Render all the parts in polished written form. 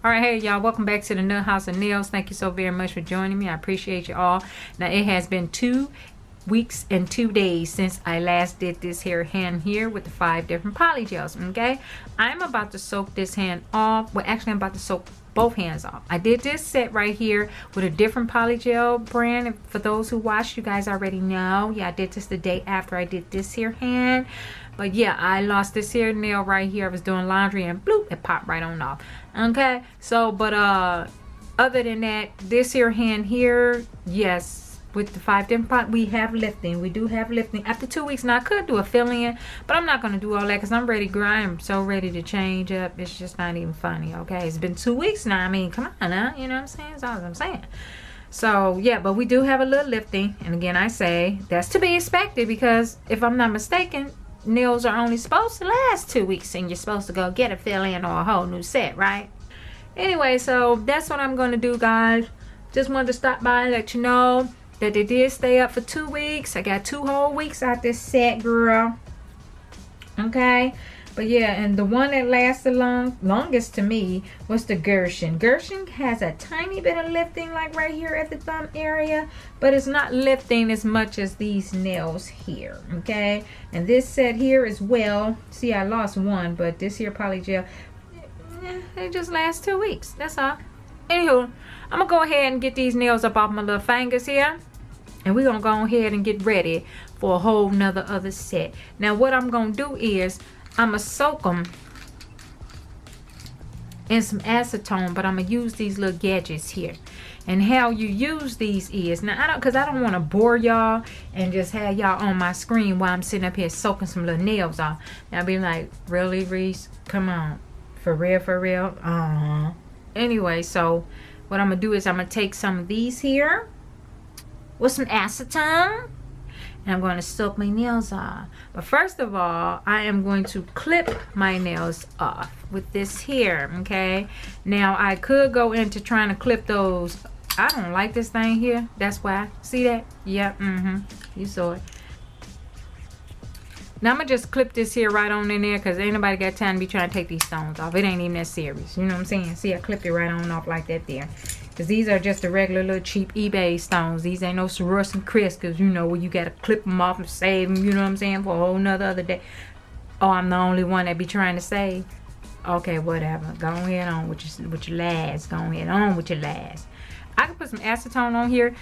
All right, hey y'all, welcome back to the Nut House of Nails. Thank you so very much for joining me. I appreciate you all. Now it has been 2 weeks and 2 days since I last did this hand here with the 5 different polygels. Okay, I'm about to soak this hand off. Well, actually I'm about to soak both hands off. I did this set right here with a different polygel brand. For those who watched, you guys already know. Yeah, I did this the day after I did this here hand. But yeah, I lost this here nail right here. I was doing laundry and bloop, it popped right on off. Okay, so but other than that, this here hand here, yes, with the 5 different pot, we have lifting. We do have lifting after 2 weeks. Now I could do a fill-in, but I'm not gonna do all that because I'm ready. I am so ready to change up. It's just not even funny. Okay, it's been 2 weeks now. I mean, come on now, you know what I'm saying? That's all I'm saying. So yeah, but we do have a little lifting, and again I say that's to be expected because if I'm not mistaken, nails are only supposed to last 2 weeks and you're supposed to go get a fill-in or a whole new set, right? Anyway, so that's what I'm going to do, guys. Just wanted to stop by and let you know that they did stay up for 2 weeks. I got 2 whole weeks out this set, girl. Okay, but yeah, and the one that lasted longest to me was the Gershon. Gershon has a tiny bit of lifting, like right here at the thumb area, but it's not lifting as much as these nails here. Okay, and this set here as well. See, I lost one, but this here polygel, it just lasts 2 weeks. That's all. Anywho, I'm gonna go ahead and get these nails up off my little fingers here, and we're gonna go ahead and get ready for a whole nother other set. Now what I'm gonna do is I'm gonna soak them in some acetone, but I'm gonna use these little gadgets here. And how you use these is, now I don't want to bore y'all and just have y'all on my screen while I'm sitting up here soaking some little nails off. And I'll be like, really, Reese? Come on, for real, for real? Anyway, so what I'm gonna do is I'm gonna take some of these here with some acetone, and I'm going to soak my nails off. But first of all, I am going to clip my nails off with this here. Okay, now I could go into trying to clip those. I don't like this thing here, that's why. See that? Yep. You saw it. Now I'm gonna just clip this here right on in there because ain't nobody got time to be trying to take these stones off. It ain't even that serious, you know what I'm saying? See, I clipped it right on off like that there. Because these are just the regular little cheap eBay stones. These ain't no Swarovski Chris, because you know where you gotta clip them off and save them, you know what I'm saying, for a whole nother other day. Oh, I'm the only one that be trying to save. Okay, whatever. Go ahead on with your last. Go ahead on with your last. I can put some acetone on here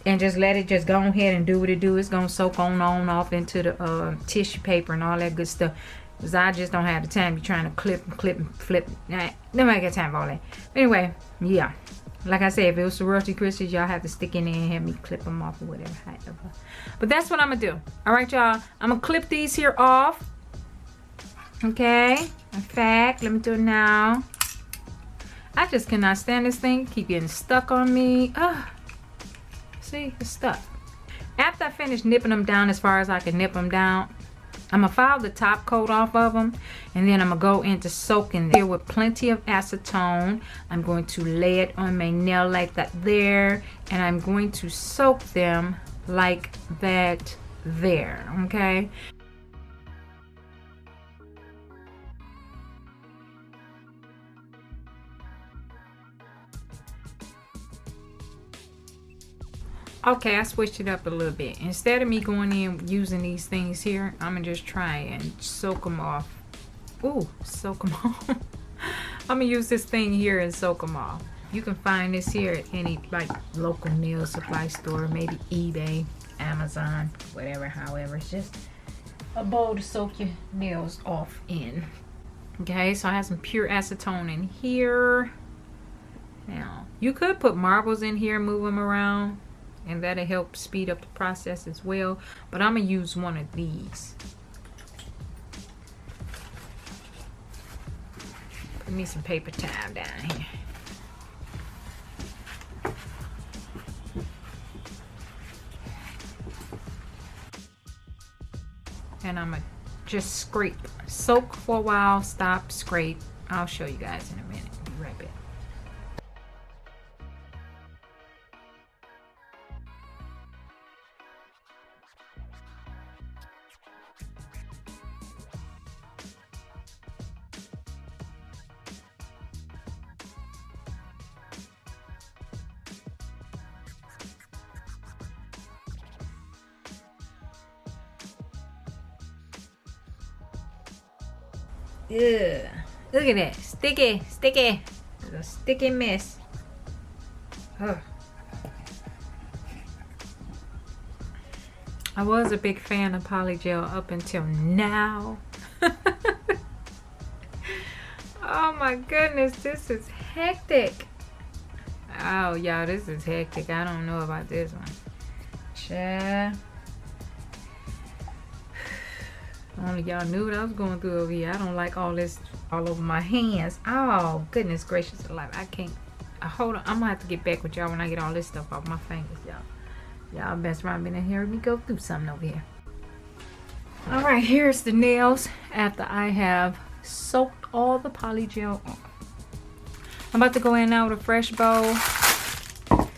and just let it just go ahead and do what it do. It's gonna soak on off into the tissue paper and all that good stuff. Because I just don't have the time to be trying to clip and flip. Nah, nobody got time for all that. Anyway, yeah. Like I said, if it was Swarovski Crystals, y'all have to stick in there and have me clip them off or whatever. But that's what I'm gonna do. All right, y'all. I'm gonna clip these here off. Okay. In fact, let me do it now. I just cannot stand this thing. Keep getting stuck on me. See, it's stuck. After I finish nipping them down as far as I can nip them down, I'm gonna file the top coat off of them, and then I'm gonna go into soaking here with plenty of acetone. I'm going to lay it on my nail like that there, and I'm going to soak them like that there. Okay. Okay, I switched it up a little bit. Instead of me going in using these things here, I'm gonna just try and soak them off. Ooh, soak them off. I'm gonna use this thing here and soak them off. You can find this here at any like local nail supply store, maybe eBay, Amazon, whatever. However, it's just a bowl to soak your nails off in. Okay, so I have some pure acetone in here. Now, you could put marbles in here, move them around, and that'll help speed up the process as well. But I'm gonna use one of these. Put me some paper towel down here. And I'm gonna just scrape. Soak for a while, stop, scrape. I'll show you guys in a minute. Be right back. Ugh. Look at that. Sticky. Sticky. It's a sticky mess. Ugh. I was a big fan of Polygel up until now. Oh my goodness, this is hectic. Oh y'all, this is hectic. I don't know about this one. Child. Only y'all knew what I was going through over here. I don't like all this all over my hands. Oh goodness gracious alive. I can't. Hold on. I'm gonna have to get back with y'all when I get all this stuff off my fingers, y'all. Y'all best run in here and me go through something over here. All right, here's the nails after I have soaked all the Polygel on. I'm about to go in now with a fresh bowl. I'm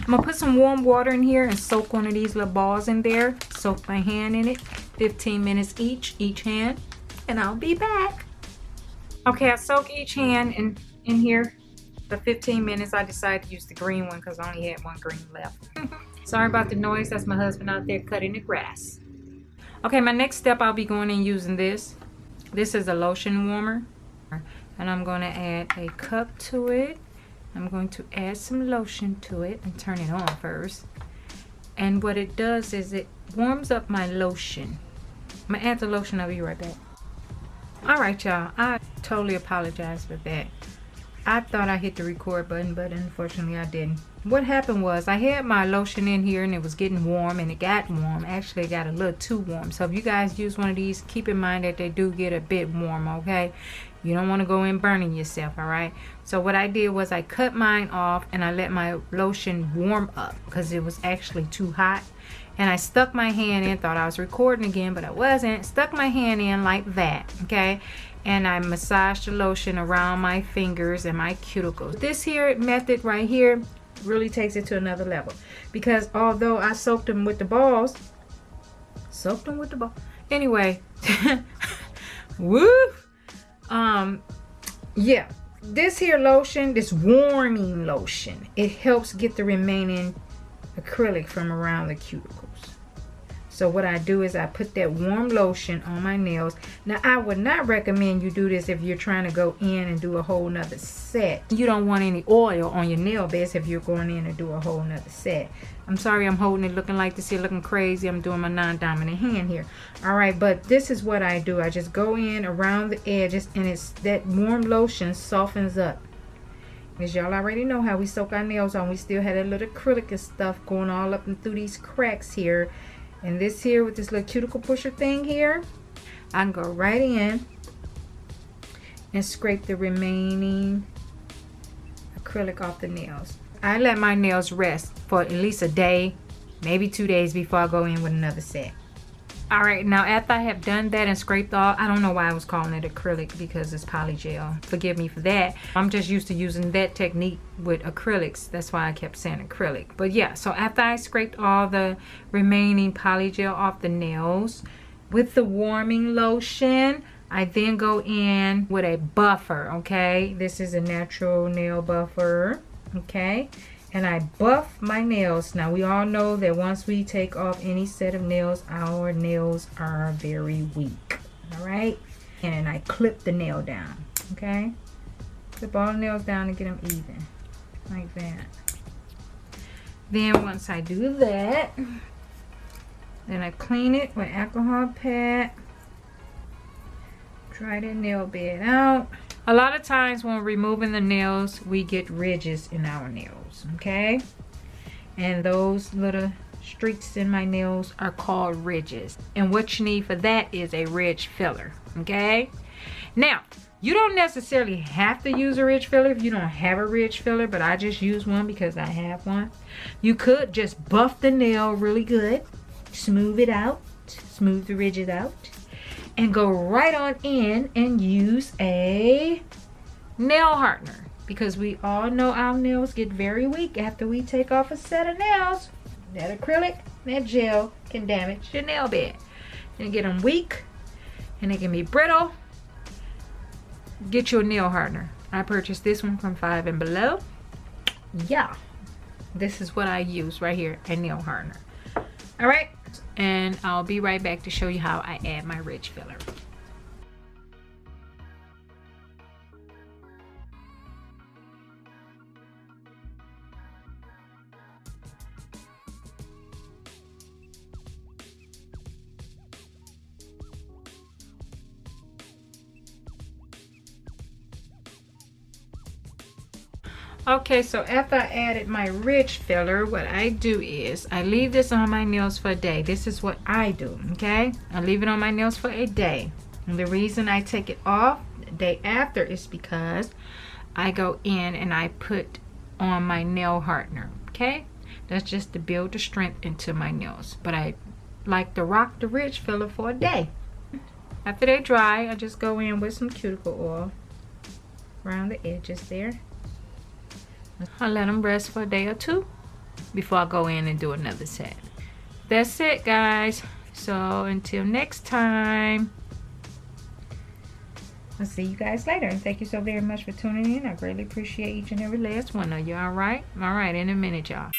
gonna put some warm water in here and soak one of these little balls in there. Soak my hand in it, 15 minutes each hand, and I'll be back. Okay, I soak each hand in here for 15 minutes. I decided to use the green one because I only had one green left. Sorry about the noise. That's my husband out there cutting the grass. Okay, my next step, I'll be going in using this. This is a lotion warmer, and I'm going to add a cup to it. I'm going to add some lotion to it and turn it on first. And what it does is it warms up my lotion. I'm going to add the lotion. I'll be right back. All right, y'all. I totally apologize for that. I thought I hit the record button, but unfortunately I didn't. What happened was I had my lotion in here and it was getting warm, and it got warm. Actually, it got a little too warm. So if you guys use one of these, keep in mind that they do get a bit warm, okay? You don't want to go in burning yourself, all right? So what I did was I cut mine off and I let my lotion warm up because it was actually too hot. And I stuck my hand in, thought I was recording again, but I wasn't. Stuck my hand in like that, okay? And I massaged the lotion around my fingers and my cuticles. This here method right here really takes it to another level, because although I soaked them with the balls, anyway, woo, yeah, this here lotion, this warming lotion, it helps get the remaining acrylic from around the cuticles. So what I do is I put that warm lotion on my nails. Now I would not recommend you do this if you're trying to go in and do a whole nother set. You don't want any oil on your nail beds if you're going in and do a whole nother set. I'm sorry I'm holding it looking like this here, looking crazy. I'm doing my non-dominant hand here. All right, but this is what I do. I just go in around the edges, and it's that warm lotion softens up. As y'all already know how we soak our nails on, we still had a little acrylic and stuff going all up and through these cracks here. And this here with this little cuticle pusher thing here, I can go right in and scrape the remaining acrylic off the nails. I let my nails rest for at least a day, maybe 2 days before I go in with another set. All right, now after I have done that and scraped off, I don't know why I was calling it acrylic because it's polygel. Forgive me for that. I'm just used to using that technique with acrylics. That's why I kept saying acrylic. But yeah, so after I scraped all the remaining polygel off the nails with the warming lotion, I then go in with a buffer, okay? This is a natural nail buffer, okay? And I buff my nails. Now we all know that once we take off any set of nails, our nails are very weak. All right, and I clip the nail down. Okay, clip all the nails down and get them even like that. Then once I do that, then I clean it with alcohol pad, dry the nail bed out. A lot of times when removing the nails, we get ridges in our nails, okay? And those little streaks in my nails are called ridges. And what you need for that is a ridge filler, okay? Now, you don't necessarily have to use a ridge filler if you don't have a ridge filler, but I just use one because I have one. You could just buff the nail really good, smooth it out, smooth the ridges out, and go right on in and use a nail hardener, because we all know our nails get very weak after we take off a set of nails. That acrylic, that gel can damage your nail bed and get them weak, and they can be brittle. Get your nail hardener. I purchased this one from 5 and Below. Yeah, this is what I use right here, a nail hardener. All right, and I'll be right back to show you how I add my ridge filler. Okay, so after I added my ridge filler, what I do is I leave this on my nails for a day. This is what I do, okay? I leave it on my nails for a day. And the reason I take it off the day after is because I go in and I put on my nail hardener, okay? That's just to build the strength into my nails. But I like to rock the ridge filler for a day. After they dry, I just go in with some cuticle oil around the edges there. I let them rest for a day or two before I go in and do another set. That's it, guys. So until next time, I'll see you guys later. And thank you so very much for tuning in. I greatly appreciate each and every last one of you. All right? All right, in a minute, y'all.